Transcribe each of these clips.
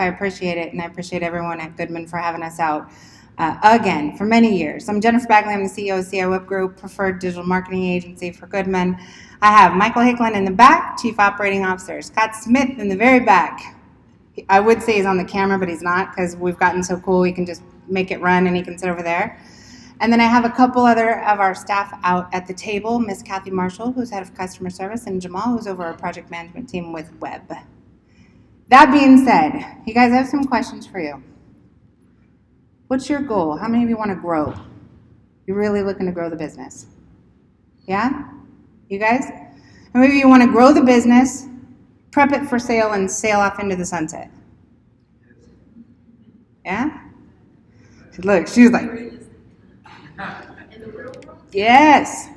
I appreciate it, and I appreciate everyone at Goodman for having us out again for many years. I'm Jennifer Bagley. I'm the CEO of CI Whip Group, preferred digital marketing agency for Goodman. I have Michael Hicklin in the back, Chief Operating Officer. Scott Smith in the very back. I would say he's on the camera, but he's not because we've gotten so cool we can just make it run and he can sit over there. And then I have a couple other of our staff out at the table, Miss Kathy Marshall, who's head of customer service, and Jamal, who's over our project management team with Web. That being said, you guys, I have some questions for you. What's your goal? How many of you want to grow? You're really looking to grow the business? Yeah? You guys? How many of you want to grow the business, prep it for sale, and sail off into the sunset? Yeah? Look, she was like, yes.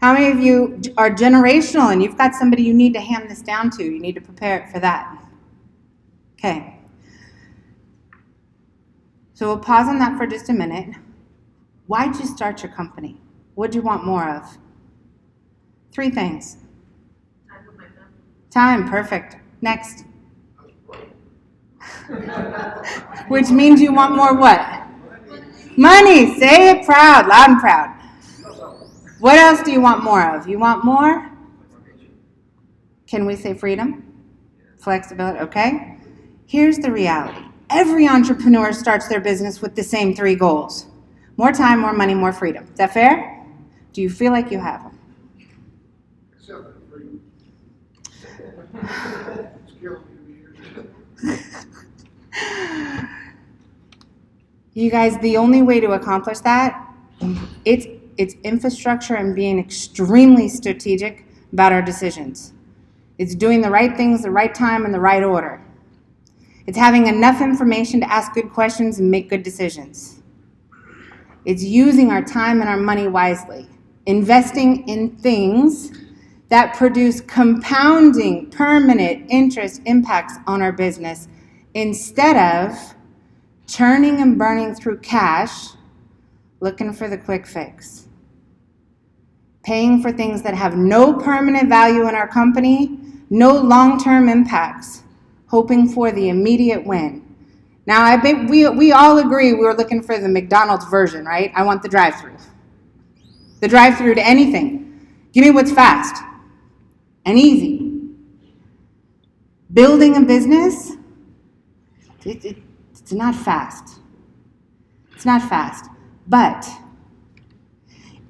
How many of you are generational and you've got somebody you need to hand this down to? You need to prepare it for that. Okay. So we'll pause on that for just a minute. Why'd you start your company? What'd you want more of? 3 things. Time with my family. Time, perfect. Next. Which means you want more what? Money. Say it proud, loud and proud. What else do you want more of? You want more? Can we say freedom? Flexibility, okay? Here's the reality. Every entrepreneur starts their business with the same 3 goals. More time, more money, more freedom. Is that fair? Do you feel like you have them? Except for freedom. You guys, the only way to accomplish that, it's infrastructure and being extremely strategic about our decisions. It's doing the right things the right time in the right order. It's having enough information to ask good questions and make good decisions. It's using our time and our money wisely. Investing in things that produce compounding, permanent interest impacts on our business instead of churning and burning through cash, looking for the quick fix. Paying for things that have no permanent value in our company, no long-term impacts, hoping for the immediate win. Now, I bet we all agree we were looking for the McDonald's version, right? I want the drive-through. The drive-through to anything. Give me what's fast and easy. Building a business, it's not fast. It's not fast. But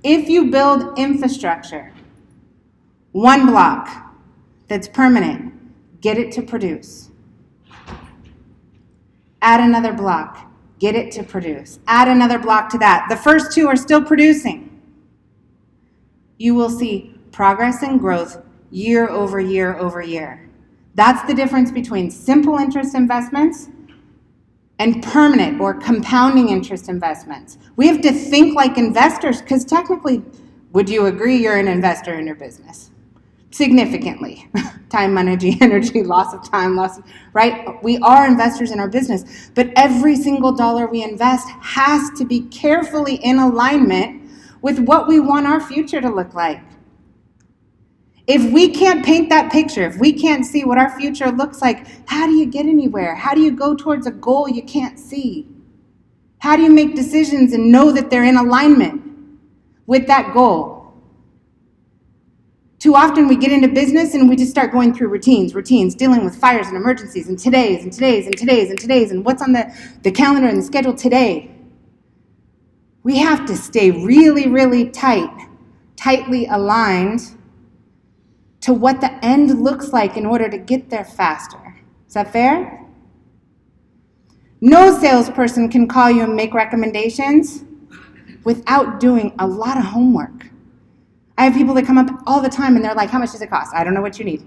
if you build infrastructure, one block that's permanent, get it to produce. Add another block, get it to produce. Add another block to that. The first 2 are still producing. You will see progress and growth year over year over year. That's the difference between simple interest investments and permanent or compounding interest investments. We have to think like investors because technically, would you agree you're an investor in your business? Significantly. Time, energy, loss of time, right? We are investors in our business, but every single dollar we invest has to be carefully in alignment with what we want our future to look like. If we can't paint that picture, if we can't see what our future looks like, how do you get anywhere? How do you go towards a goal you can't see? How do you make decisions and know that they're in alignment with that goal? Too often we get into business and we just start going through routines, dealing with fires and emergencies and today's, and what's on the calendar and the schedule today. We have to stay really, really tightly aligned to what the end looks like in order to get there faster. Is that fair? No salesperson can call you and make recommendations without doing a lot of homework. I have people that come up all the time and they're like, how much does it cost? I don't know what you need.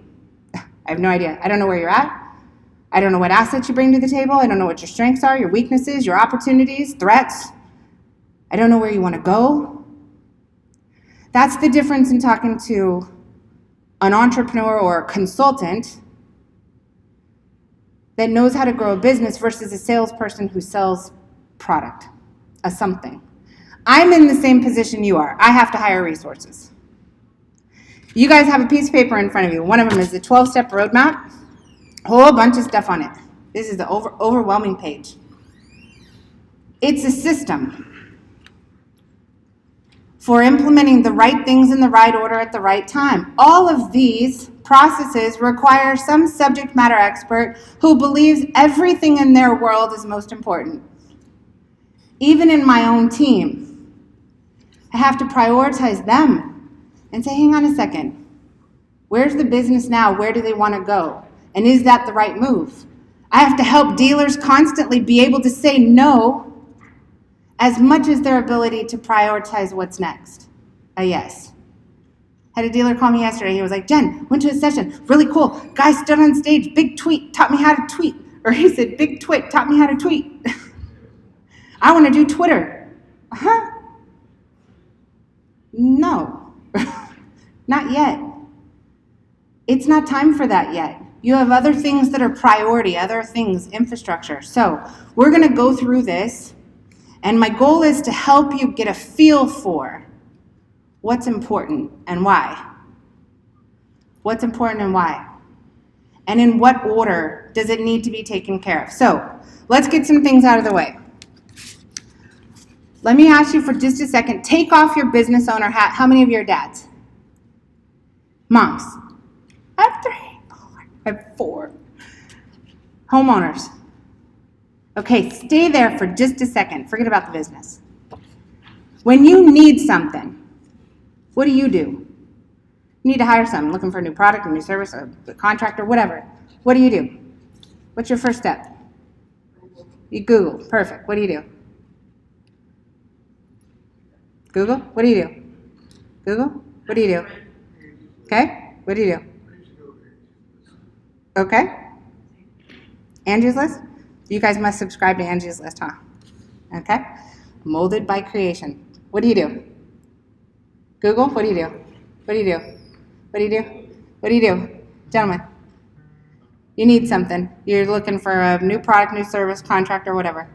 I have no idea. I don't know where you're at. I don't know what assets you bring to the table. I don't know what your strengths are, your weaknesses, your opportunities, threats. I don't know where you want to go. That's the difference in talking to an entrepreneur or a consultant that knows how to grow a business versus a salesperson who sells product, a something. I'm in the same position you are. I have to hire resources. You guys have a piece of paper in front of you. One of them is the 12-step roadmap, a whole bunch of stuff on it. This is the overwhelming page. It's a system for implementing the right things in the right order at the right time. All of these processes require some subject matter expert who believes everything in their world is most important. Even in my own team, I have to prioritize them and say, hang on a second. Where's the business now? Where do they want to go? And is that the right move? I have to help dealers constantly be able to say no as much as their ability to prioritize what's next. A yes. Had a dealer call me yesterday. He was like, Jen, went to a session, really cool. Guy stood on stage, big tweet, taught me how to tweet. Or he said, big twit, taught me how to tweet. I want to do Twitter. No, not yet. It's not time for that yet. You have other things that are priority, other things, infrastructure. So we're going to go through this, and my goal is to help you get a feel for what's important and why. What's important and why. And in what order does it need to be taken care of. So let's get some things out of the way. Let me ask you for just a second, take off your business owner hat. How many of you are dads? Moms? I have 3. I have 4. Homeowners. Okay, stay there for just a second. Forget about the business. When you need something, what do? You need to hire someone, looking for a new product, a new service, a contractor, whatever. What do? What's your first step? You Google. Perfect. What do? Google? What do? Google? What do? Okay? What do? Okay? Angie's List? You guys must subscribe to Angie's List, huh? Okay? Molded by creation. What do? Google? What do? What do? What do? What do? Gentlemen, you need something. You're looking for a new product, new service, contractor, whatever.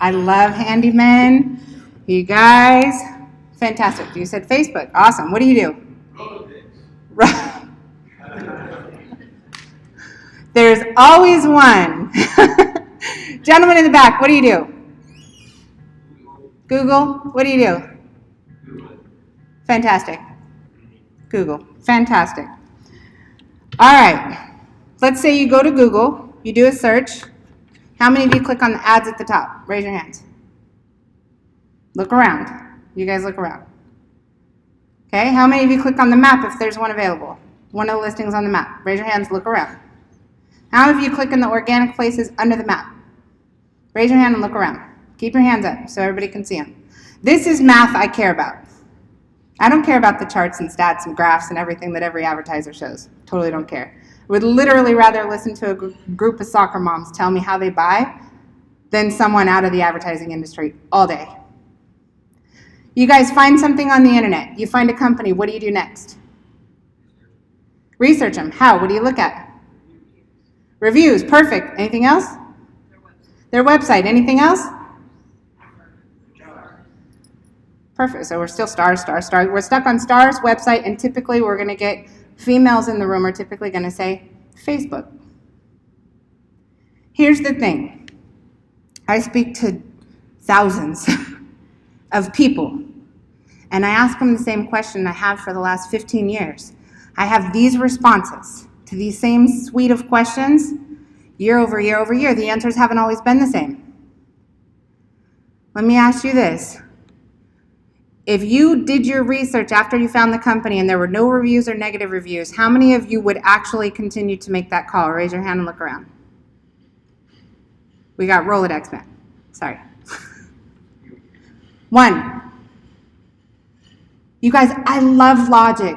I love handymen. You guys, fantastic. You said Facebook. Awesome. What do? There's always one. Gentleman in the back, what do? Google. What do? Fantastic. Google. Fantastic. All right. Let's say you go to Google. You do a search. How many of you click on the ads at the top? Raise your hands. Look around. You guys look around. Okay, how many of you click on the map if there's one available? One of the listings on the map. Raise your hands, look around. How many of you click in the organic places under the map? Raise your hand and look around. Keep your hands up so everybody can see them. This is math I care about. I don't care about the charts and stats and graphs and everything that every advertiser shows. Totally don't care. I would literally rather listen to a group of soccer moms tell me how they buy than someone out of the advertising industry all day. You guys find something on the internet. You find a company. What do you do next? Research them. How? What do you look at? Reviews. Perfect. Anything else? Their website. Anything else? Perfect. So we're still stars. We're stuck on stars, website, and typically we're going to get females in the room are typically going to say Facebook. Here's the thing. I speak to thousands of people, and I ask them the same question I have for the last 15 years. I have these responses to these same suite of questions year over year over year. The answers haven't always been the same. Let me ask you this. If you did your research after you found the company and there were no reviews or negative reviews, how many of you would actually continue to make that call? Raise your hand and look around. We got Rolodex man. Sorry. 1. You guys, I love logic.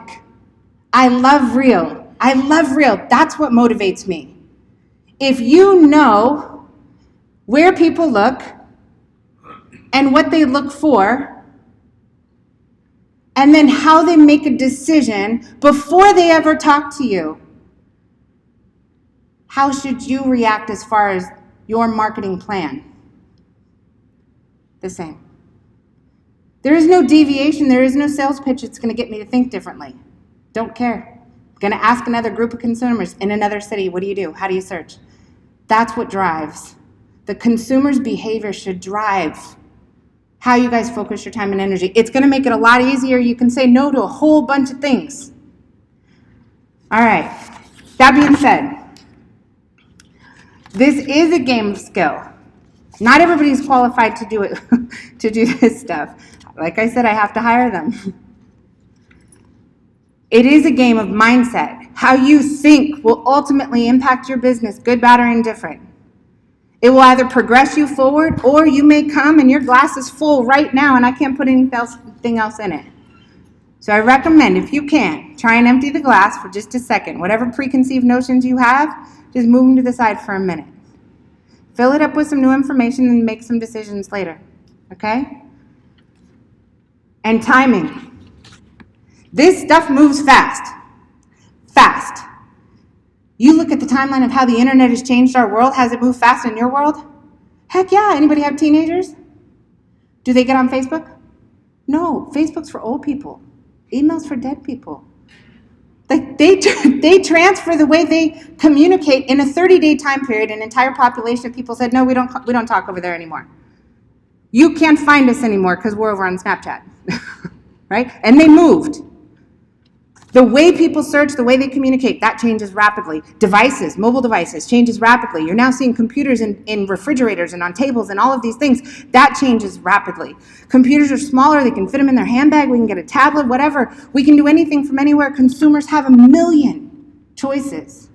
I love real. I love real. That's what motivates me. If you know where people look and what they look for, and then how they make a decision before they ever talk to you, how should you react as far as your marketing plan? The same. There is no deviation. There is no sales pitch that's going to get me to think differently. Don't care. Going to ask another group of consumers in another city, what do you do? How do you search? That's what drives. The consumer's behavior should drive how you guys focus your time and energy. It's going to make it a lot easier. You can say no to a whole bunch of things. All right. That being said, this is a game of skill. Not everybody's qualified to do it, to do this stuff. Like I said, I have to hire them. It is a game of mindset. How you think will ultimately impact your business, good, bad, or indifferent. It will either progress you forward, or you may come and your glass is full right now and I can't put anything else in it. So I recommend, if you can, try and empty the glass for just a second. Whatever preconceived notions you have, just move them to the side for a minute. Fill it up with some new information and make some decisions later. Okay? And timing. This stuff moves fast. Fast. You look at the timeline of how the internet has changed our world. Has it moved fast in your world? Heck yeah. Anybody have teenagers? Do they get on Facebook? No. Facebook's for old people. Email's for dead people. Like they transfer the way they communicate in a 30-day time period. An entire population of people said, no, we don't talk over there anymore. You can't find us anymore because we're over on Snapchat. Right? And they moved. The way people search, the way they communicate, that changes rapidly. Devices, mobile devices, changes rapidly. You're now seeing computers in refrigerators and on tables and all of these things. That changes rapidly. Computers are smaller. They can fit them in their handbag. We can get a tablet, whatever. We can do anything from anywhere. Consumers have a million choices.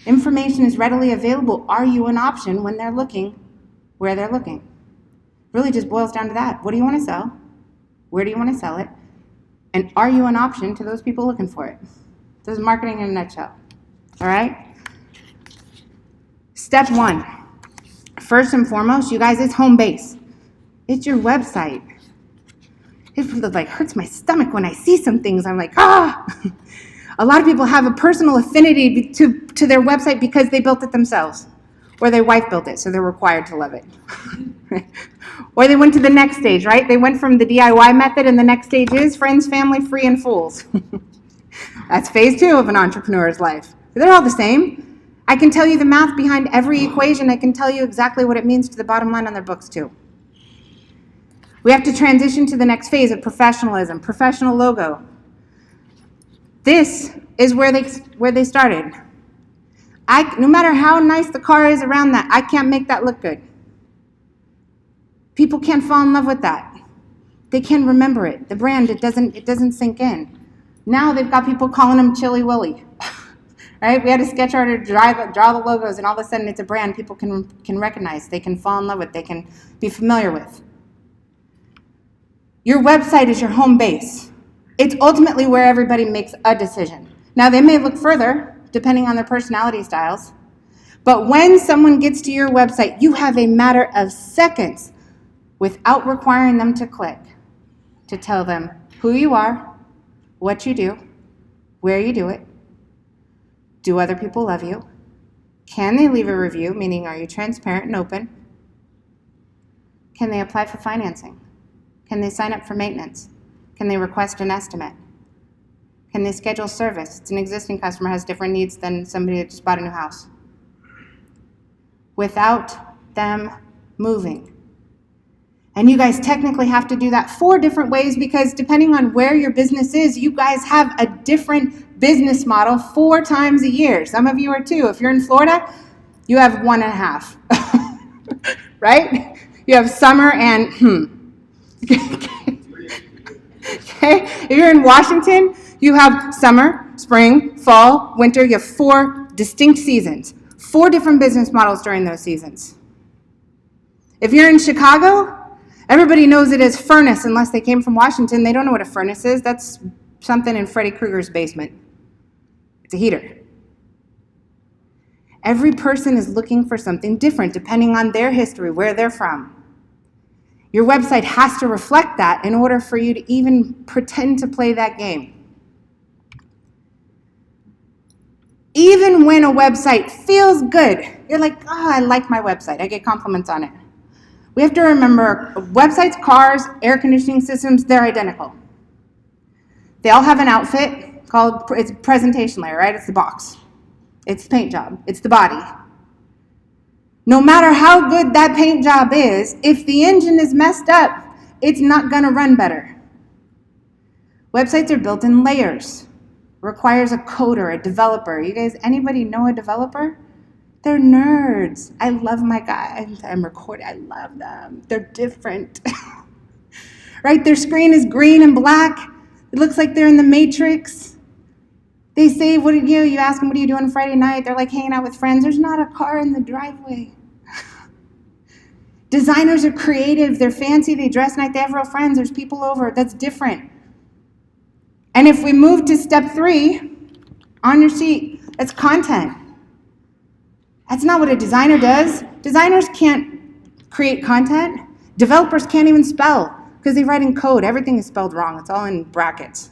Information is readily available. Are you an option when they're looking where they're looking? Really just boils down to that. What do you want to sell? Where do you want to sell it? And are you an option to those people looking for it? This is marketing in a nutshell. All right? Step 1. First and foremost, you guys, it's home base. It's your website. It like hurts my stomach when I see some things. I'm like, ah! A lot of people have a personal affinity to their website because they built it themselves. Or their wife built it, so they're required to love it. Or they went to the next stage, right? They went from the DIY method, and the next stage is friends, family, free, and fools. That's phase 2 of an entrepreneur's life. They're all the same. I can tell you the math behind every equation. I can tell you exactly what it means to the bottom line on their books, too. We have to transition to the next phase of professionalism, professional logo. This is where they started. No matter how nice the car is around that, I can't make that look good. People can't fall in love with that. They can remember it. The brand, it doesn't sink in. Now they've got people calling them Chili Willy. Right? We had a sketch artist draw the logos, and all of a sudden it's a brand people can recognize. They can fall in love with. They can be familiar with. Your website is your home base. It's ultimately where everybody makes a decision. Now they may look further, depending on their personality styles. But when someone gets to your website, you have a matter of seconds without requiring them to click to tell them who you are, what you do, where you do it, do other people love you, can they leave a review, meaning are you transparent and open, can they apply for financing, can they sign up for maintenance, can they request an estimate, can they schedule service? It's an existing customer, has different needs than somebody that just bought a new house. Without them moving. And you guys technically have to do that 4 different ways because depending on where your business is, you guys have a different business model 4 times a year. Some of you are 2. If you're in Florida, you have 1.5. Right? You have summer and Okay? If you're in Washington, you have summer, spring, fall, winter. You have 4 distinct seasons. 4 different business models during those seasons. If you're in Chicago, everybody knows it as furnace unless they came from Washington. They don't know what a furnace is. That's something in Freddy Krueger's basement. It's a heater. Every person is looking for something different depending on their history, where they're from. Your website has to reflect that in order for you to even pretend to play that game. Even when a website feels good, you're like, oh, I like my website. I get compliments on it. We have to remember, websites, cars, air conditioning systems, they're identical. They all have an outfit. It's presentation layer, right? It's the box. It's the paint job. It's the body. No matter how good that paint job is, if the engine is messed up, it's not going to run better. Websites are built in layers. Requires a coder, a developer. You guys, anybody know a developer? They're nerds. I love my guys. I'm recording. I love them. They're different. Right? Their screen is green and black. It looks like they're in the Matrix. They say, you ask them, what are you doing Friday night? They're like hanging out with friends. There's not a car in the driveway. Designers are creative. They're fancy. They dress nice. They have real friends. There's people over. That's different. And if we move to step 3 on your sheet, that's content. That's not what a designer does. Designers can't create content. Developers can't even spell because they write in code. Everything is spelled wrong. It's all in brackets.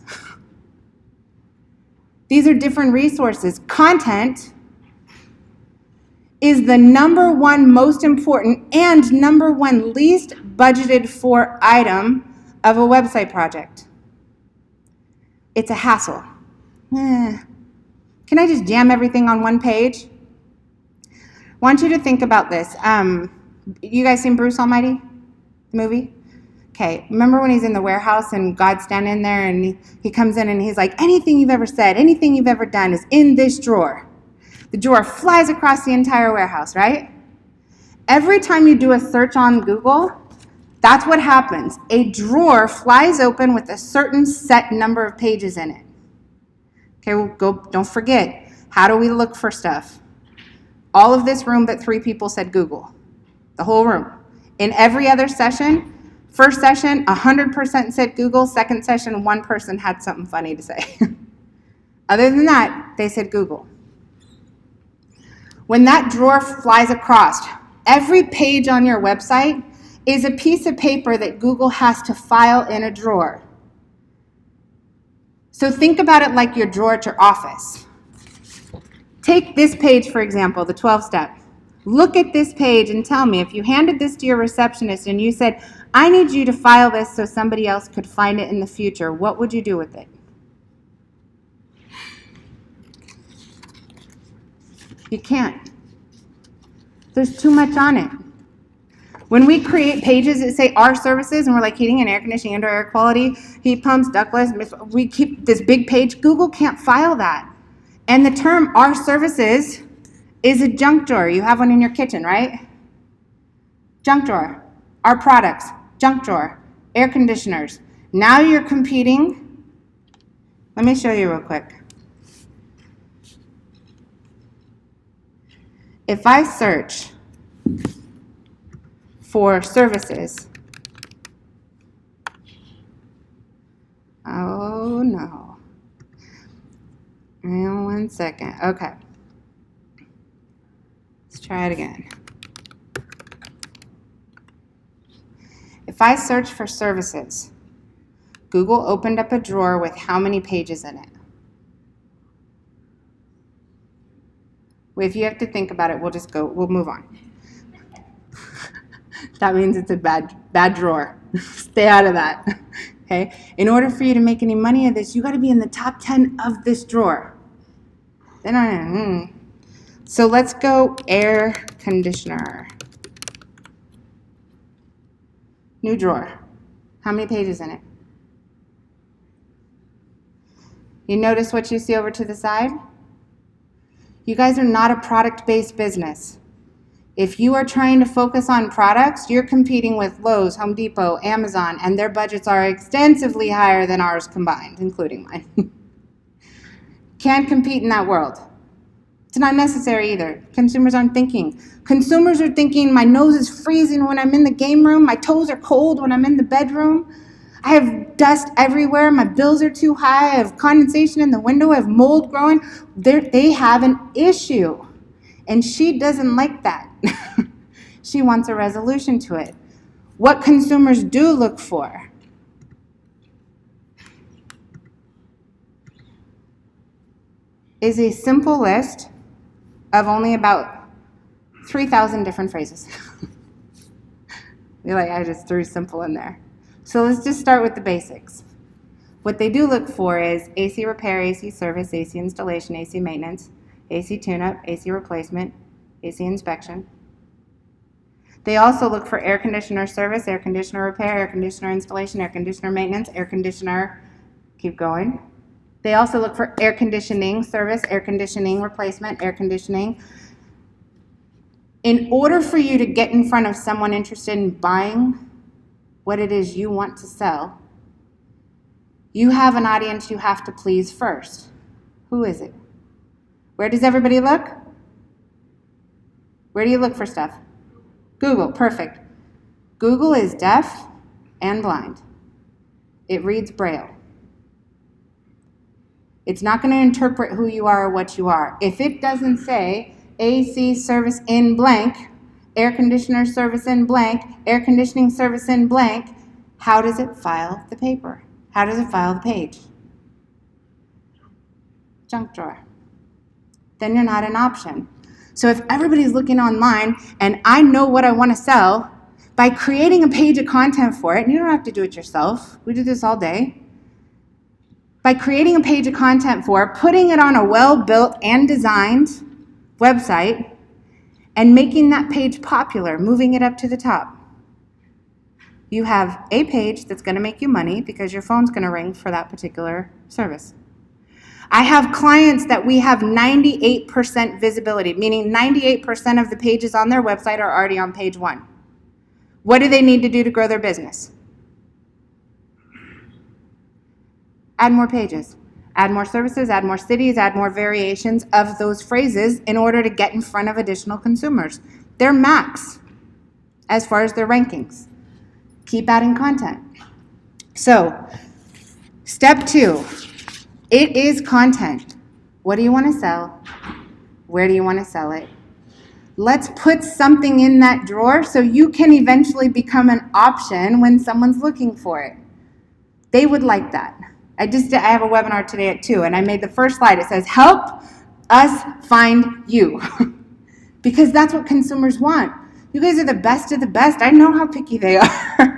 These are different resources. Content is the number one most important and number one least budgeted for item of a website project. It's a hassle. Can I just jam everything on one page? I want you to think about this. You guys seen Bruce Almighty, the movie? Okay, remember when he's in the warehouse and God's standing there and he comes in and he's like, anything you've ever said, anything you've ever done is in this drawer. The drawer flies across the entire warehouse, right? Every time you do a search on Google, that's what happens. A drawer flies open with a certain set number of pages in it. Okay, don't forget, how do we look for stuff? All of this room but 3 people said Google. The whole room. In every other session, first session, 100% said Google. Second session, 1 person had something funny to say. Other than that, they said Google. When that drawer flies across, every page on your website is a piece of paper that Google has to file in a drawer. So think about it like your drawer at your office. Take this page, for example, the 12-step. Look at this page and tell me, if you handed this to your receptionist and you said, I need you to file this so somebody else could find it in the future, what would you do with it? You can't. There's too much on it. When we create pages that say our services, and we're like heating and air conditioning, indoor air quality, heat pumps, ductless, we keep this big page, Google can't file that. And the term our services is a junk drawer. You have one in your kitchen, right? Junk drawer. Our products, junk drawer. Air conditioners. Now you're competing. Let me show you real quick. If I search for services, oh no. Hang on 1 second. Okay. Let's try it again. If I search for services, Google opened up a drawer with how many pages in it? If you have to think about it, we'll move on. That means it's a bad drawer. Stay out of that. Okay? In order for you to make any money of this, you got to be in the top 10 of this drawer. So let's go air conditioner. New drawer. How many pages in it? You notice what you see over to the side? You guys are not a product-based business. If you are trying to focus on products, you're competing with Lowe's, Home Depot, Amazon, and their budgets are extensively higher than ours combined, including mine. Can't compete in that world. It's not necessary either. Consumers aren't thinking. Consumers are thinking, my nose is freezing when I'm in the game room, my toes are cold when I'm in the bedroom, I have dust everywhere, my bills are too high, I have condensation in the window, I have mold growing. They have an issue. And she doesn't like that. She wants a resolution to it. What consumers do look for is a simple list of only about 3,000 different phrases. I just threw simple in there. So let's just start with the basics. What they do look for is AC repair, AC service, AC installation, AC maintenance, AC tune-up, AC replacement, AC inspection. They also look for air conditioner service, air conditioner repair, air conditioner installation, air conditioner maintenance, air conditioner, keep going. They also look for air conditioning service, air conditioning replacement, air conditioning. In order for you to get in front of someone interested in buying what it is you want to sell, you have an audience you have to please first. Who is it? Where does everybody look? Where do you look for stuff? Google, perfect. Google is deaf and blind. It reads Braille. It's not going to interpret who you are or what you are. If it doesn't say AC service in blank, air conditioner service in blank, air conditioning service in blank, how does it file the paper? How does it file the page? Junk drawer. Then you're not an option. So if everybody's looking online and I know what I want to sell, by creating a page of content for it, and you don't have to do it yourself, we do this all day, by creating a page of content for it, putting it on a well-built and designed website, and making that page popular, moving it up to the top, you have a page that's going to make you money because your phone's going to ring for that particular service. I have clients that we have 98% visibility, meaning 98% of the pages on their website are already on page 1. What do they need to do to grow their business? Add more pages, add more services, add more cities, add more variations of those phrases in order to get in front of additional consumers. They're max as far as their rankings. Keep adding content. So, step 2. It is content. What do you want to sell? Where do you want to sell it? Let's put something in that drawer so you can eventually become an option when someone's looking for it. They would like that. I have a webinar today at 2, and I made the first slide. It says, help us find you. Because that's what consumers want. You guys are the best of the best. I know how picky they are.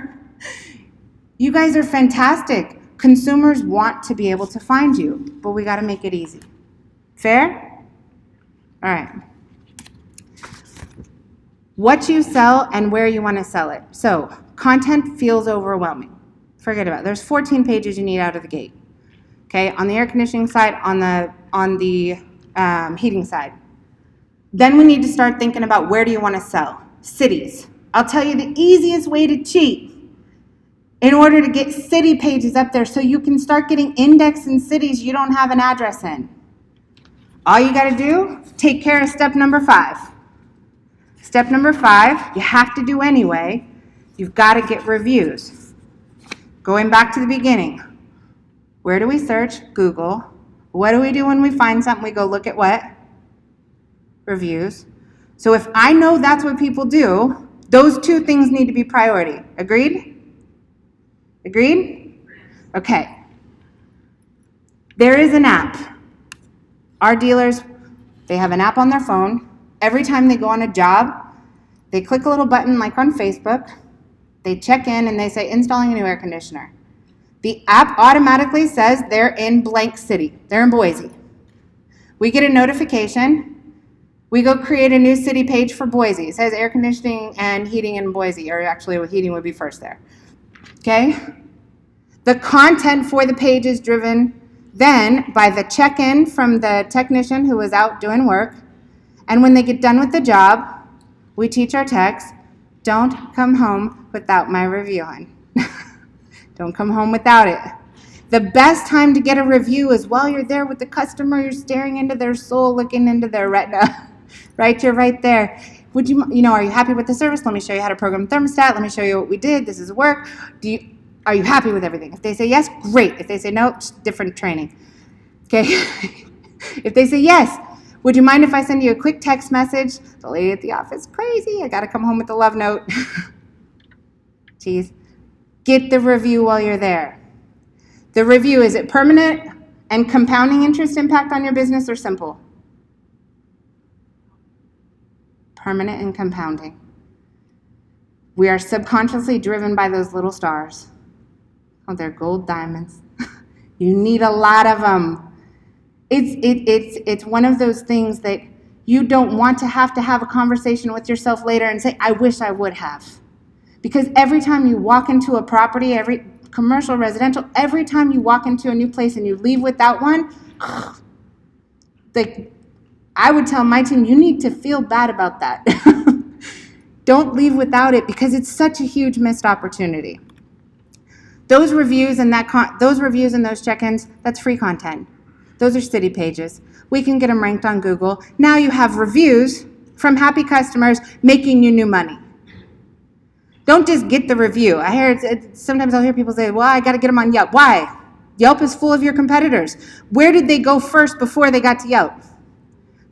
You guys are fantastic. Consumers want to be able to find you, but we got to make it easy. Fair? All right. What you sell and where you want to sell it. So, content feels overwhelming. Forget about it. There's 14 pages you need out of the gate. Okay, on the air conditioning side, on the heating side. Then we need to start thinking about where do you want to sell. Cities. I'll tell you the easiest way to cheat in order to get city pages up there so you can start getting indexed in cities you don't have an address in. All you got to do, take care of step number 5. Step number 5, you have to do anyway. You've got to get reviews. Going back to the beginning. Where do we search? Google. What do we do when we find something? We go look at what? Reviews. So if I know that's what people do, those 2 things need to be priority. Agreed? Agreed? Okay. There is an app. Our dealers, they have an app on their phone. Every time they go on a job, they click a little button like on Facebook. They check in and they say, installing a new air conditioner. The app automatically says they're in blank city. They're in Boise. We get a notification. We go create a new city page for Boise. It says air conditioning and heating in Boise, or actually heating would be first there. Okay? The content for the page is driven then by the check-in from the technician who was out doing work. And when they get done with the job, we teach our techs, don't come home without my review on. Don't come home without it. The best time to get a review is while you're there with the customer, you're staring into their soul, looking into their retina. Right? You're right there. Are you happy with the service? Let me show you how to program thermostat. Let me show you what we did. This is work. Are you happy with everything? If they say yes, great. If they say no, different training. Okay? If they say yes, would you mind if I send you a quick text message? The lady at the office, crazy. I got to come home with the love note. Jeez. Get the review while you're there. The review, is it permanent and compounding interest impact on your business or simple? Permanent and compounding. We are subconsciously driven by those little stars. Oh, they're gold diamonds. You need a lot of them. It's one of those things that you don't want to have a conversation with yourself later and say, I wish I would have. Because every time you walk into a property, every commercial, residential, every time you walk into a new place and you leave without one, like, I would tell my team, you need to feel bad about that. Don't leave without it because it's such a huge missed opportunity. Those reviews and those check-ins, that's free content. Those are city pages. We can get them ranked on Google. Now you have reviews from happy customers making you new money. Don't just get the review. I hear sometimes I'll hear people say, well, I got to get them on Yelp. Why? Yelp is full of your competitors. Where did they go first before they got to Yelp?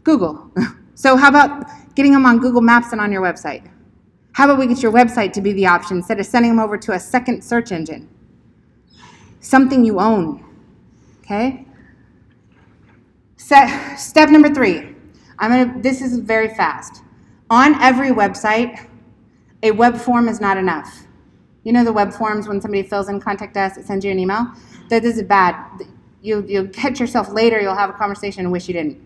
Google. So how about getting them on Google Maps and on your website? How about we get your website to be the option instead of sending them over to a second search engine? Something you own, okay? Step number 3. This is very fast. On every website, a web form is not enough. You know the web forms when somebody fills in contact us, it sends you an email? This is bad. You'll catch yourself later, you'll have a conversation and wish you didn't.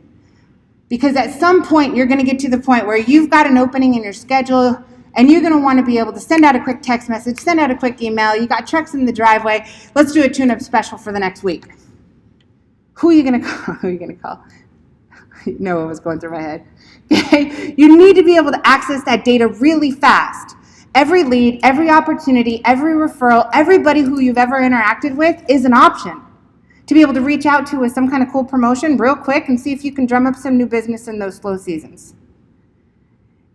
Because at some point, you're gonna get to the point where you've got an opening in your schedule and you're gonna wanna be able to send out a quick text message, send out a quick email, you got trucks in the driveway, let's do a tune-up special for the next week. Who are you gonna call? Who are you gonna call? You know what was going through my head. Okay? You need to be able to access that data really fast. Every lead, every opportunity, every referral, everybody who you've ever interacted with is an option to be able to reach out to with some kind of cool promotion real quick and see if you can drum up some new business in those slow seasons.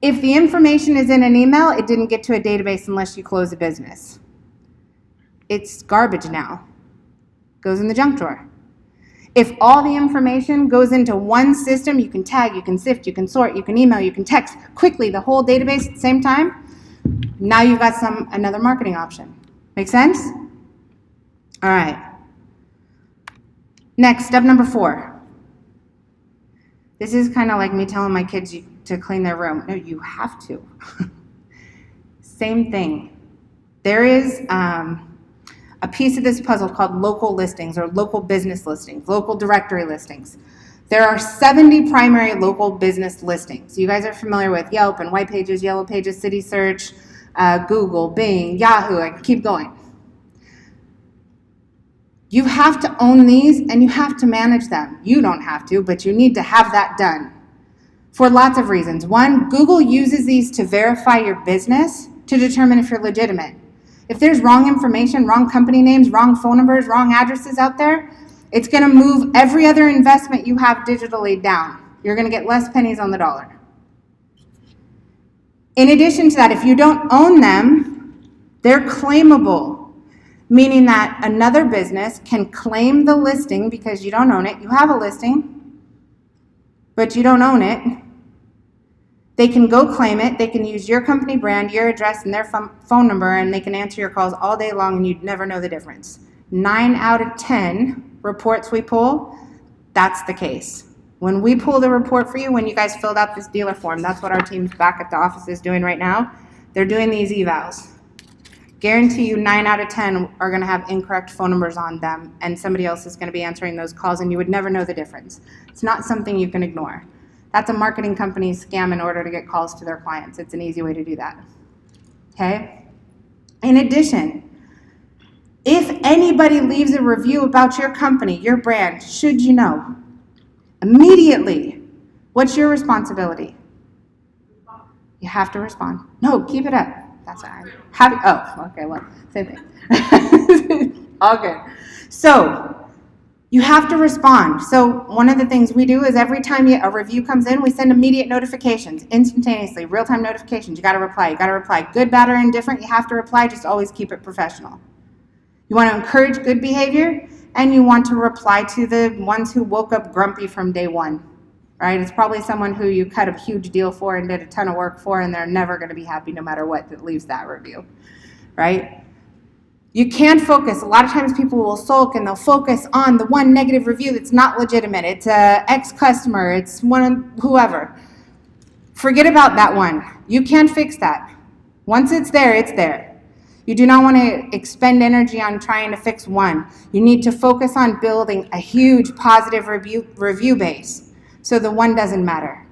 If the information is in an email, it didn't get to a database unless you close a business. It's garbage now. Goes in the junk drawer. If all the information goes into one system, you can tag, you can sift, you can sort, you can email, you can text quickly the whole database at the same time, now you've got another marketing option. Make sense? All right. Next, step number 4. This is kind of like me telling my kids to clean their room. No, you have to. Same thing. There is a piece of this puzzle called local listings or local business listings, local directory listings. There are 70 primary local business listings. You guys are familiar with Yelp and White Pages, Yellow Pages, City Search, Google, Bing, Yahoo, I can keep going. You have to own these and you have to manage them. You don't have to, but you need to have that done for lots of reasons. One, Google uses these to verify your business to determine if you're legitimate. If there's wrong information, wrong company names, wrong phone numbers, wrong addresses out there, it's going to move every other investment you have digitally down. You're going to get less pennies on the dollar. In addition to that, if you don't own them, they're claimable, meaning that another business can claim the listing because you don't own it. You have a listing, but you don't own it. They can go claim it. They can use your company brand, your address, and their phone number, and they can answer your calls all day long, and you'd never know the difference. 9 out of 10 reports we pull, that's the case. When we pull the report for you, when you guys filled out this dealer form, that's what our team's back at the office is doing right now. They're doing these evals. Guarantee you 9 out of 10 are going to have incorrect phone numbers on them, and somebody else is going to be answering those calls, and you would never know the difference. It's not something you can ignore. That's a marketing company's scam in order to get calls to their clients. It's an easy way to do that. Okay? In addition, if anybody leaves a review about your company, your brand, should you know, immediately, what's your responsibility? You have to respond. No, keep it up. That's all right. Okay, well, same thing. All good. So, you have to respond. So one of the things we do is every time a review comes in, we send immediate notifications, instantaneously, real-time notifications. You got to reply. Good, bad, or indifferent, you have to reply. Just always keep it professional. You want to encourage good behavior, and you want to reply to the ones who woke up grumpy from day one, right? It's probably someone who you cut a huge deal for and did a ton of work for, and they're never going to be happy no matter what that leaves that review, right? You can't focus. A lot of times people will sulk and they'll focus on the one negative review that's not legitimate. It's a ex-customer. It's whoever. Forget about that one. You can't fix that. Once it's there, it's there. You do not want to expend energy on trying to fix one. You need to focus on building a huge positive review base so the one doesn't matter.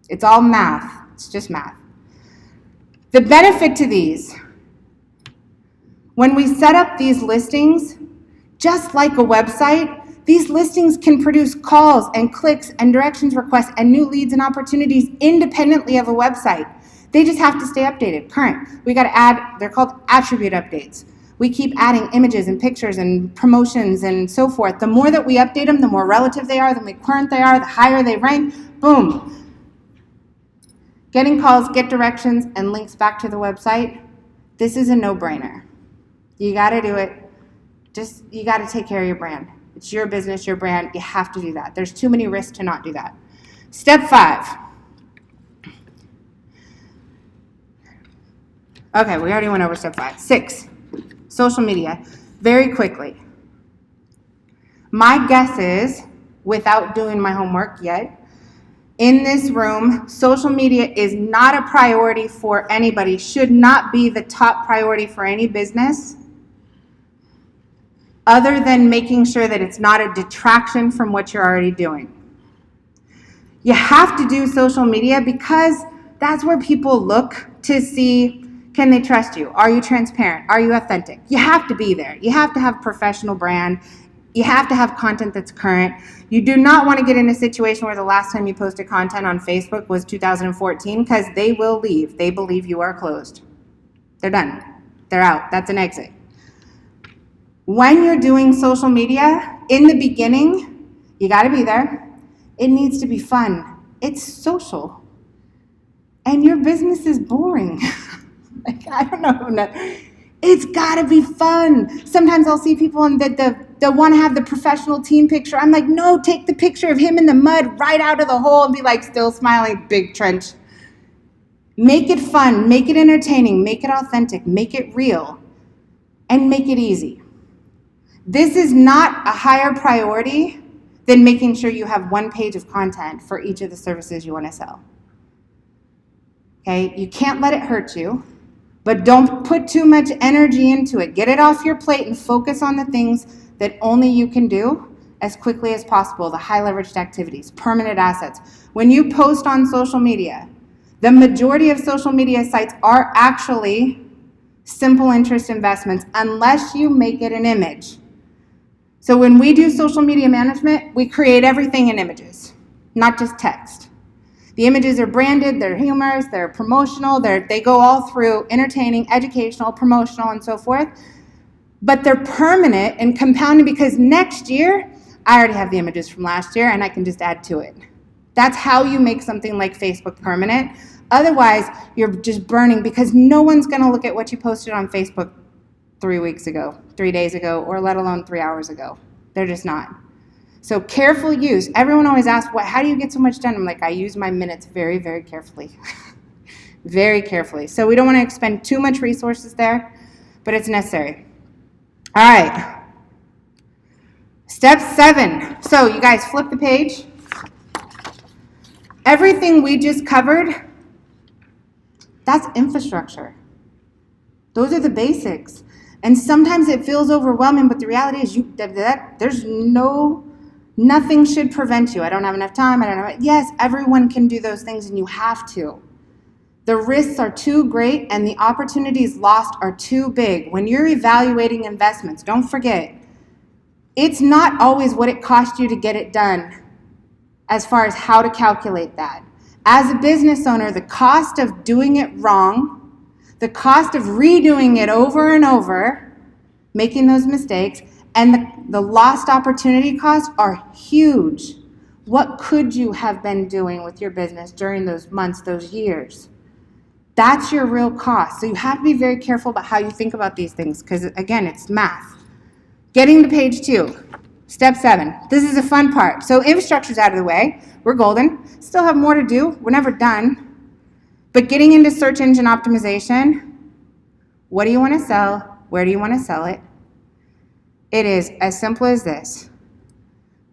It's all math. It's just math. The benefit to these, when we set up these listings, just like a website, these listings can produce calls and clicks and directions requests and new leads and opportunities independently of a website. They just have to stay updated, current. We got to add, they're called attribute updates. We keep adding images and pictures and promotions and so forth. The more that we update them, the more relative they are, the more current they are, the higher they rank. Boom. Getting calls, get directions, and links back to the website. This is a no-brainer. You got to do it. You got to take care of your brand. It's your business, your brand. You have to do that. There's too many risks to not do that. Step 5. Okay, we already went over step 5. 6, social media. Very quickly. My guess is, without doing my homework yet, in this room, social media is not a priority for anybody, should not be the top priority for any business, other than making sure that it's not a detraction from what you're already doing. You have to do social media because that's where people look to see, can they trust you? Are you transparent? Are you authentic? You have to be there. You have to have a professional brand. You have to have content that's current. You do not want to get in a situation where the last time you posted content on Facebook was 2014, because they will leave. They believe you are closed. They're done. They're out. That's an exit. When you're doing social media, in the beginning, you got to be there. It needs to be fun. It's social. And your business is boring. Like, I don't know. It's got to be fun. Sometimes I'll see people and they'll want to have the professional team picture. I'm like, no, take the picture of him in the mud right out of the hole and be like, still smiling, big trench. Make it fun. Make it entertaining. Make it authentic. Make it real. And make it easy. This is not a higher priority than making sure you have one page of content for each of the services you want to sell. Okay? You can't let it hurt you, but don't put too much energy into it. Get it off your plate and focus on the things that only you can do as quickly as possible, the high leveraged activities, permanent assets. When you post on social media, the majority of social media sites are actually simple interest investments unless you make it an image. So when we do social media management, we create everything in images, not just text. The images are branded, they're humorous, they're promotional, they go all through entertaining, educational, promotional, and so forth. But they're permanent and compounding because next year, I already have the images from last year and I can just add to it. That's how you make something like Facebook permanent. Otherwise, you're just burning because no one's going to look at what you posted on Facebook 3 weeks ago, 3 days ago, or let alone 3 hours ago. They're just not. So careful use. Everyone always asks, how do you get so much done? I'm like, I use my minutes very, very carefully. Very carefully. So we don't want to expend too much resources there, but it's necessary. All right. Step 7. So you guys flip the page. Everything we just covered, that's infrastructure. Those are the basics. And sometimes it feels overwhelming, but the reality is there's nothing should prevent you. I don't have enough time. Yes, everyone can do those things and you have to. The risks are too great and the opportunities lost are too big. When you're evaluating investments, don't forget, it's not always what it cost you to get it done as far as how to calculate that. As a business owner, the cost of doing it wrong, the cost of redoing it over and over, making those mistakes, and the lost opportunity costs are huge. What could you have been doing with your business during those months, those years? That's your real cost. So you have to be very careful about how you think about these things because, again, it's math. Getting to page 2, step 7. This is a fun part. So infrastructure's out of the way. We're golden. Still have more to do. We're never done. But getting into search engine optimization, what do you want to sell? Where do you want to sell it? It is as simple as this.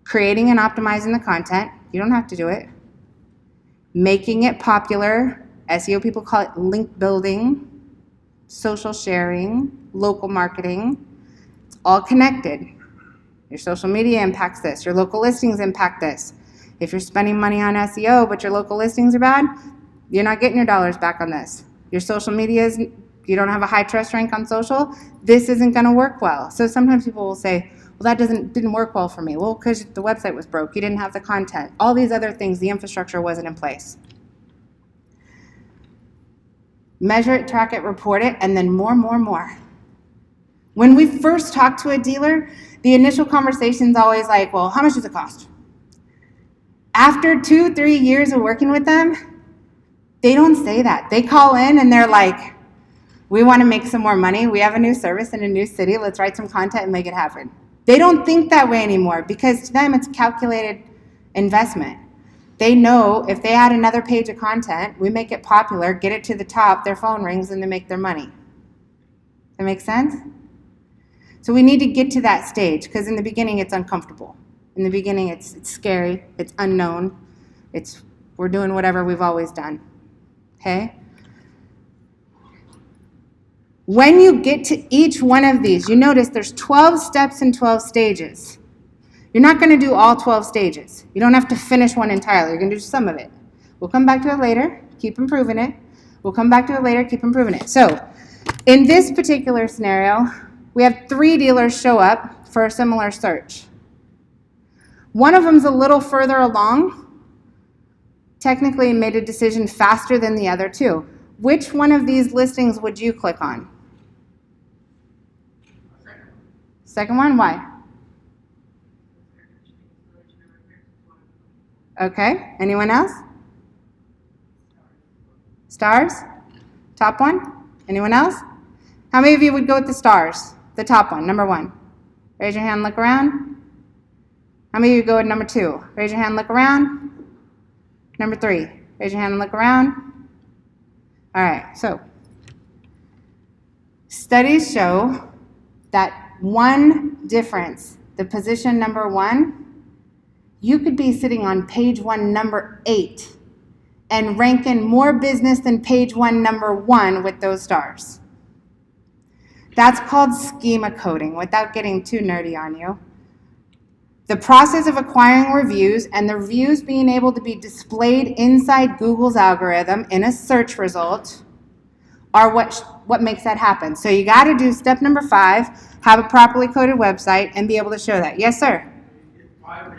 Creating and optimizing the content. You don't have to do it. Making it popular. SEO people call it link building. social sharing, local marketing. It's all connected. Your social media impacts this. Your local listings impact this. If you're spending money on SEO, but your local listings are bad, you're not getting your dollars back on this. Your social media is, you don't have a high trust rank on social, this isn't going to work well. So sometimes people will say, well, that didn't work well for me. Well, because the website was broke, you didn't have the content. All these other things, the infrastructure wasn't in place. Measure it, track it, report it, and then more. When we first talk to a dealer, the initial conversation is always like, well, how much does it cost? After 2-3 years of working with them, they don't say that. They call in and they're like, we want to make some more money. We have a new service in a new city. Let's write some content and make it happen. They don't think that way anymore because to them it's calculated investment. They know if they add another page of content, we make it popular, get it to the top, their phone rings and they make their money. That make sense? So we need to get to that stage because in the beginning it's uncomfortable. In the beginning it's scary, it's unknown, we're doing whatever we've always done. Okay? When you get to each one of these, you notice there's 12 steps and 12 stages. You're not going to do all 12 stages. You don't have to finish one entirely. You're going to do some of it. We'll come back to it later, keep improving it. We'll come back to it later, keep improving it. So, in this particular scenario, we have 3 dealers show up for a similar search. One of them's a little further along, technically made a decision faster than the other 2. Which one of these listings would you click on? Second one, why? Okay, anyone else? Stars? Top one? Anyone else? How many of you would go with the stars? The top one, number 1. Raise your hand, look around. How many of you go with number 2? Raise your hand, look around. Number 3, raise your hand and look around. All right, so studies show that one difference, the position number 1, you could be sitting on page 1, number 8, and ranking more business than page 1, number 1 with those stars. That's called schema coding, without getting too nerdy on you. The process of acquiring reviews and the reviews being able to be displayed inside Google's algorithm in a search result are what makes that happen. So you got to do step number 5, have a properly coded website, and be able to show that. Yes, sir? 5-star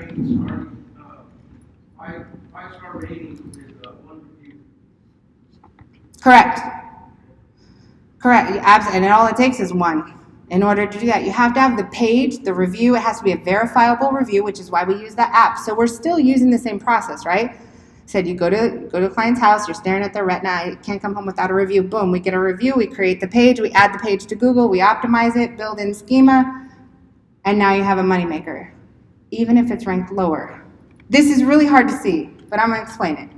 rating with 1 review. Correct. And all it takes is 1. In order to do that, you have to have the page, the review. It has to be a verifiable review, which is why we use that app. So we're still using the same process, right? Said you go to a client's house, you're staring at their retina, you can't come home without a review. Boom, we get a review, we create the page, we add the page to Google, we optimize it, build in schema, and now you have a moneymaker, even if it's ranked lower. This is really hard to see, but I'm going to explain it.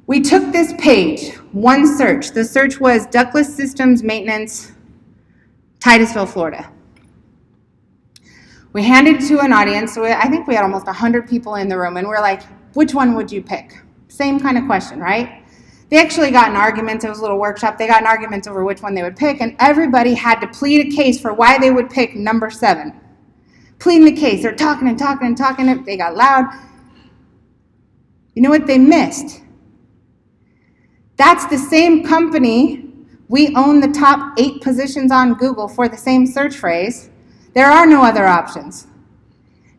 We took this page, one search. The search was ductless systems maintenance, Titusville, Florida. We handed it to an audience. So I think we had almost 100 people in the room, and we're like, which one would you pick? Same kind of question, right? They actually got in arguments. It was a little workshop. They got in arguments over which one they would pick, and everybody had to plead a case for why they would pick number 7. Pleading the case. They're talking and talking and talking. They got loud. You know what they missed? That's the same company. We own the top 8 positions on Google for the same search phrase. There are no other options.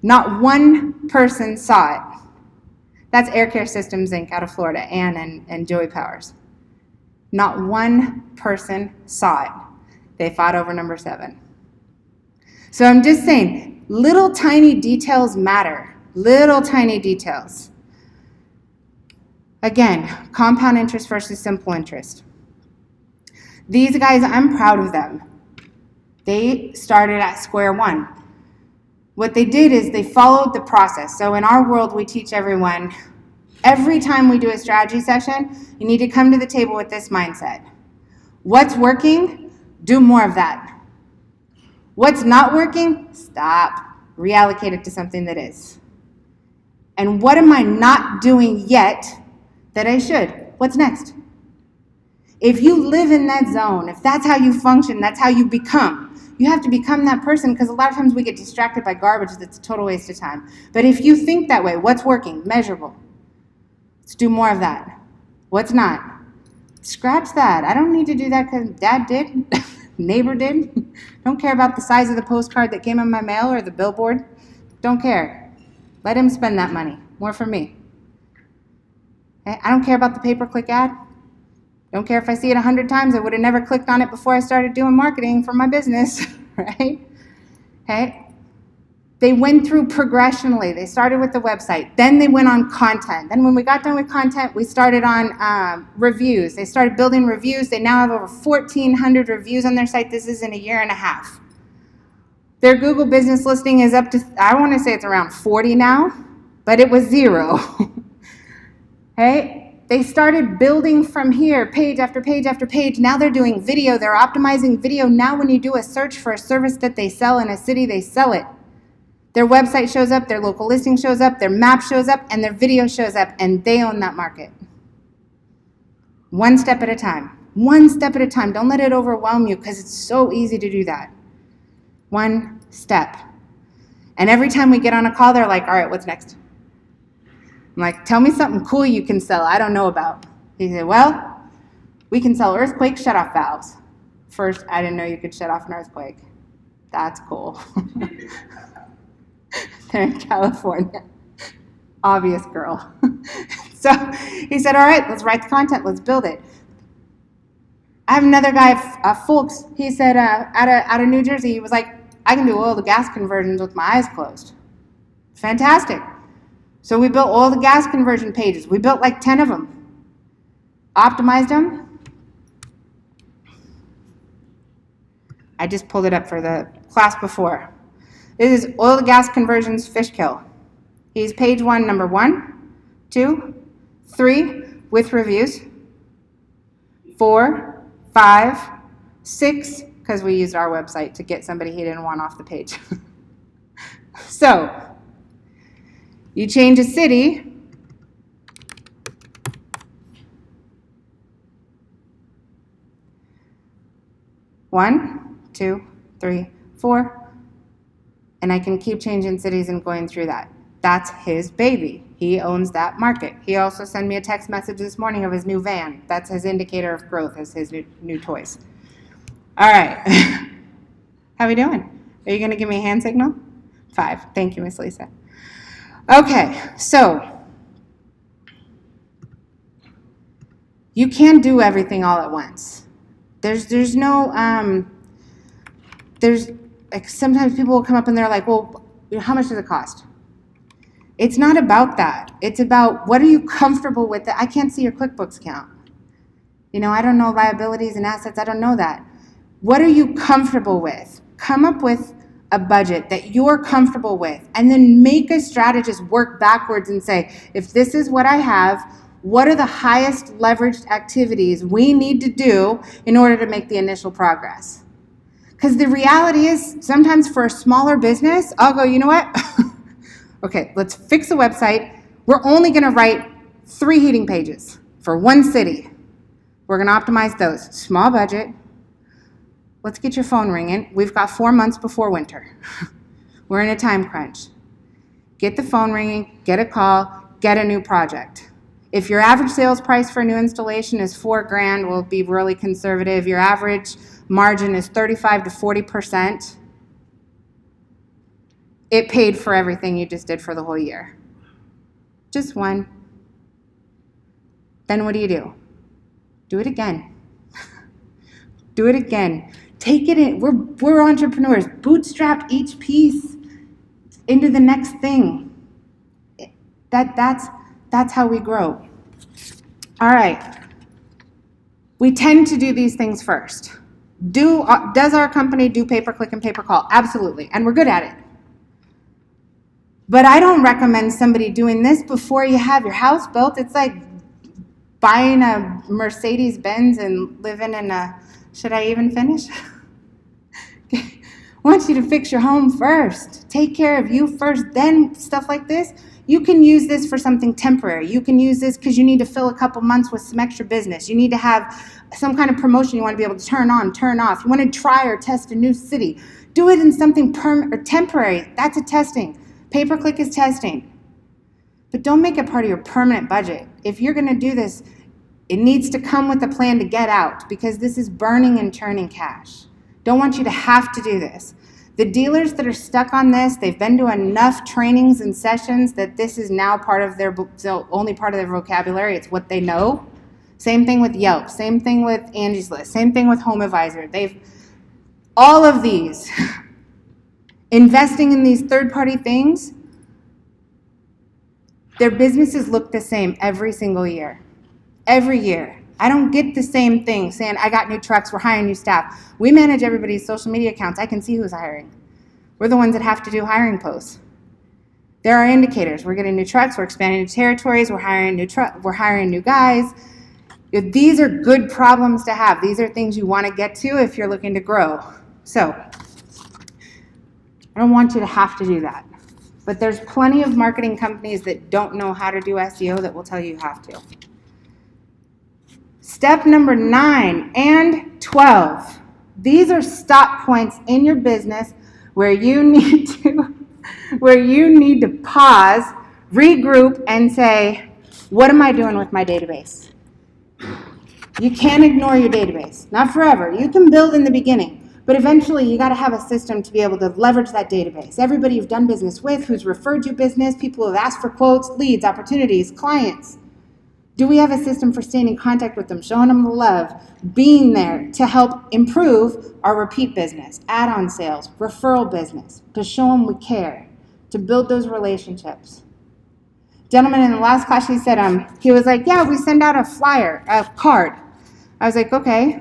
Not one person saw it. That's Air Care Systems, Inc. out of Florida, Ann and Joey Powers. Not one person saw it. They fought over number 7. So I'm just saying, little tiny details matter. Little tiny details. Again, compound interest versus simple interest. These guys, I'm proud of them. They started at square one. What they did is they followed the process. So in our world, we teach everyone, every time we do a strategy session, you need to come to the table with this mindset. What's working? Do more of that. What's not working? Stop. Reallocate it to something that is. And what am I not doing yet that I should? What's next? If you live in that zone, if that's how you function, that's how you become. You have to become that person, because a lot of times we get distracted by garbage that's a total waste of time. But if you think that way, what's working? Measurable. Let's do more of that. What's not? Scratch that. I don't need to do that because dad did, neighbor did. Don't care about the size of the postcard that came in my mail or the billboard. Don't care. Let him spend that money. More for me. Okay? I don't care about the pay-per-click ad. Don't care if I see it 100 times. I would have never clicked on it before I started doing marketing for my business, right? Okay? They went through progressionally. They started with the website. Then they went on content. Then when we got done with content, we started on reviews. They started building reviews. They now have over 1,400 reviews on their site. This is in a year and a half. Their Google business listing is up to, I want to say it's around 40 now, but it was 0. Okay? They started building from here, page after page after page. Now they're doing video. They're optimizing video. Now when you do a search for a service that they sell in a city, they sell it. Their website shows up, their local listing shows up, their map shows up, and their video shows up, and they own that market. One step at a time. One step at a time. Don't let it overwhelm you, because it's so easy to do that. One step. And every time we get on a call, they're like, all right, what's next? I'm like, tell me something cool you can sell I don't know about. He said, well, we can sell earthquake shutoff valves. First, I didn't know you could shut off an earthquake. That's cool. They're in California. Obvious girl. So he said, all right, let's write the content. Let's build it. I have another guy, Fulks. He said, out of New Jersey, he was like, I can do oil to gas conversions with my eyes closed. Fantastic. So we built all the gas conversion pages. We built like 10 of them. Optimized them. I just pulled it up for the class before. This is oil to gas conversions fish kill. He's page 1, number 1, 2, 3 with reviews. 4, 5, 6, because we used our website to get somebody he didn't want off the page. So, you change a city. One, 2, 3, 4. And I can keep changing cities and going through that. That's his baby. He owns that market. He also sent me a text message this morning of his new van. That's his indicator of growth, is his new toys. All right. How we doing? Are you going to give me a hand signal? 5. Thank you, Miss Lisa. Okay, so you can't do everything all at once. There's no, like sometimes people will come up and they're like, well, how much does it cost? It's not about that. It's about what are you comfortable with. I can't see your QuickBooks account. I don't know liabilities and assets. I don't know that. What are you comfortable with? Come up with a budget that you're comfortable with, and then make a strategist work backwards and say, if this is what I have, what are the highest leveraged activities we need to do in order to make the initial progress? Because the reality is, sometimes for a smaller business, I'll go, you know what? Okay, let's fix the website. We're only going to write 3 heating pages for one city. We're going to optimize those. Small budget. Let's get your phone ringing. We've got 4 months before winter. We're in a time crunch. Get the phone ringing, get a call, get a new project. If your average sales price for a new installation is $4,000, we'll be really conservative. Your average margin is 35 to 40%. It paid for everything you just did for the whole year. Just one. Then what do? Do it again. Do it again. Take it in. We're entrepreneurs. Bootstrap each piece into the next thing. That's how we grow. All right. We tend to do these things first. Does our company do pay-per-click and pay-per-call? Absolutely. And we're good at it. But I don't recommend somebody doing this before you have your house built. It's like buying a Mercedes-Benz and living in a, should I even finish? I want you to fix your home first. Take care of you first, then stuff like this. You can use this for something temporary. You can use this because you need to fill a couple months with some extra business. You need to have some kind of promotion you want to be able to turn on, turn off. You want to try or test a new city. Do it in something temporary. That's a testing. Pay-per-click is testing. But don't make it part of your permanent budget. If you're going to do this, it needs to come with a plan to get out, because this is burning and churning cash. Don't want you to have to do this. The dealers that are stuck on this, they've been to enough trainings and sessions that this is now part of their, only part of their vocabulary. It's what they know. Same thing with Yelp. Same thing with Angie's List. Same thing with Home Advisor. All of these, investing in these third-party things, their businesses look the same every single year. Every year. I don't get the same thing saying, I got new trucks, we're hiring new staff. We manage everybody's social media accounts. I can see who's hiring. We're the ones that have to do hiring posts. There are indicators. We're getting new trucks, we're expanding new territories, we're hiring new guys. These are good problems to have. These are things you want to get to if you're looking to grow. So, I don't want you to have to do that. But there's plenty of marketing companies that don't know how to do SEO that will tell you have to. Step number 9 and 12. These are stop points in your business where you need to pause, regroup, and say, what am I doing with my database? You can't ignore your database. Not forever. You can build in the beginning, but eventually you got to have a system to be able to leverage that database. Everybody you've done business with, who's referred you business, people who have asked for quotes, leads, opportunities, clients. Do we have a system for staying in contact with them, showing them the love, being there to help improve our repeat business, add-on sales, referral business, to show them we care, to build those relationships? Gentleman in the last class, he said, he was like, yeah, we send out a card. I was like, okay.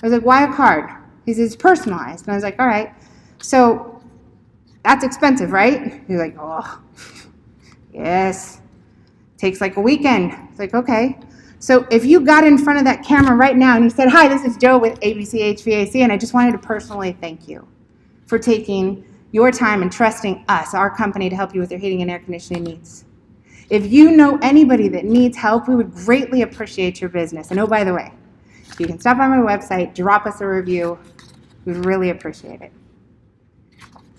I was like, why a card? He says, it's personalized. And I was like, all right. So that's expensive, right? He's like, oh, yes. Takes like a weekend. It's like, okay. So if you got in front of that camera right now and you said, hi, this is Joe with ABC HVAC, and I just wanted to personally thank you for taking your time and trusting us, our company, to help you with your heating and air conditioning needs. If you know anybody that needs help, we would greatly appreciate your business. And oh, by the way, you can stop on my website, drop us a review. We'd really appreciate it.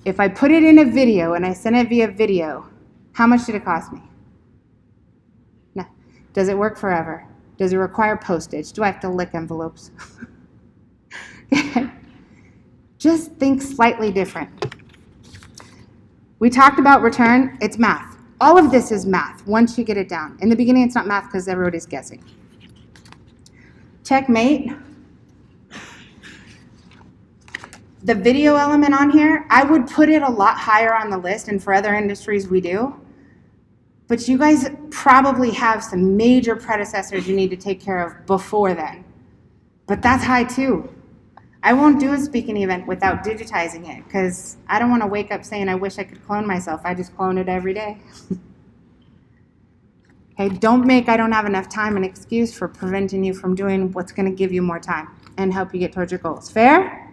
If I put it in a video and I send it via video, how much did it cost me? No. Does it work forever? Does it require postage? Do I have to lick envelopes? Just think slightly different. We talked about return. It's math. All of this is math once you get it down. In the beginning, it's not math because everybody's guessing. Checkmate. The video element on here, I would put it a lot higher on the list, and for other industries we do. But you guys probably have some major predecessors you need to take care of before then. But that's high too. I won't do a speaking event without digitizing it because I don't want to wake up saying I wish I could clone myself. I just clone it every day. Okay, don't make I don't have enough time an excuse for preventing you from doing what's going to give you more time and help you get towards your goals. Fair?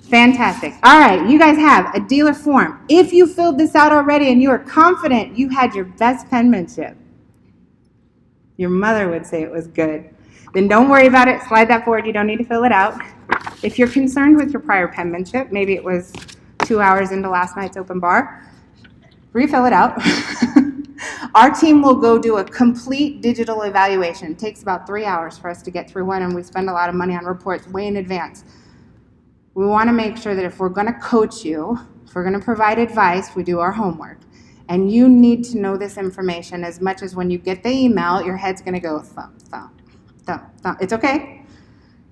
Fantastic. All right, you guys have a dealer form. If you filled this out already and you are confident you had your best penmanship, your mother would say it was good, then don't worry about it. Slide that forward. You don't need to fill it out. If you're concerned with your prior penmanship, maybe it was 2 hours into last night's open bar, refill it out. Our team will go do a complete digital evaluation. It takes about 3 hours for us to get through one, and we spend a lot of money on reports way in advance. We want to make sure that if we're going to coach you, if we're going to provide advice, we do our homework. And you need to know this information as much as when you get the email, your head's going to go thump, thump, thump, thump. It's okay.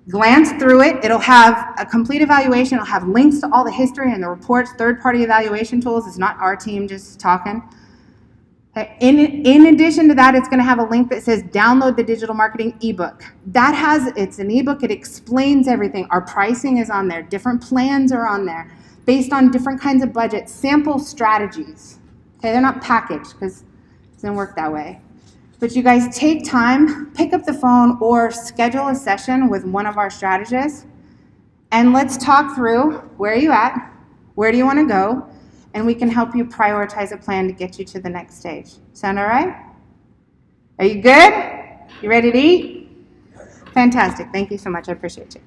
Glance through it. It'll have a complete evaluation. It'll have links to all the history and the reports, third-party evaluation tools. It's not our team just talking. Okay. In addition to that, it's going to have a link that says download the digital marketing ebook. It's an ebook. It explains everything. Our pricing is on there. Different plans are on there based on different kinds of budgets, sample strategies. Okay, they're not packaged because it doesn't work that way. But you guys take time, pick up the phone or schedule a session with one of our strategists, and let's talk through where are you at, where do you want to go, and we can help you prioritize a plan to get you to the next stage. Sound all right? Are you good? You ready to eat? Fantastic. Thank you so much. I appreciate you.